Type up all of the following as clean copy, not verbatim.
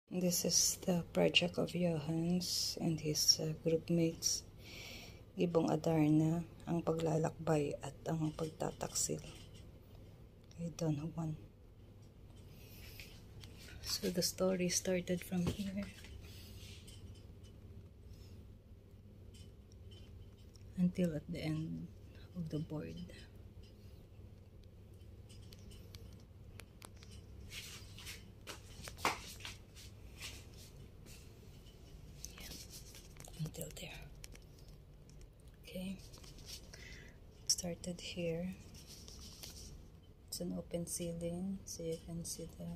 This is the project of Johannes and his group mates. Ibong Adarna, ang paglalakbay at ang pagtataksil kay Don Juan. So the story started from here until at the end of the board. Until there. Okay, started here. It's an open ceiling, so you can see the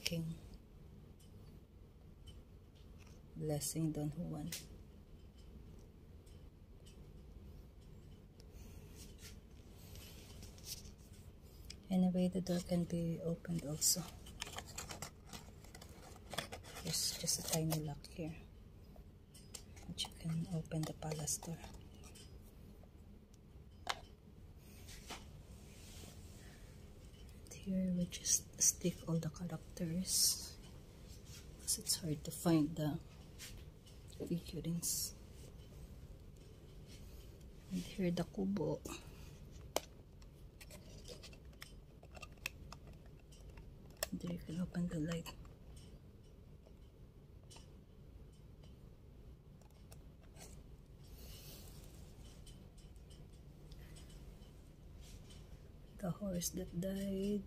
king blessing Don Juan. Anyway, the door can be opened also. There's just a tiny lock here, which you can open the palace door. And here we just stick all the characters because it's hard to find the figurines. And here the kubo. And there you can open the light. The horse that died,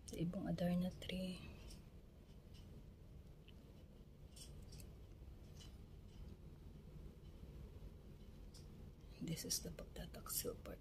the Ibong Adarna tree, this is the pagtataksil part.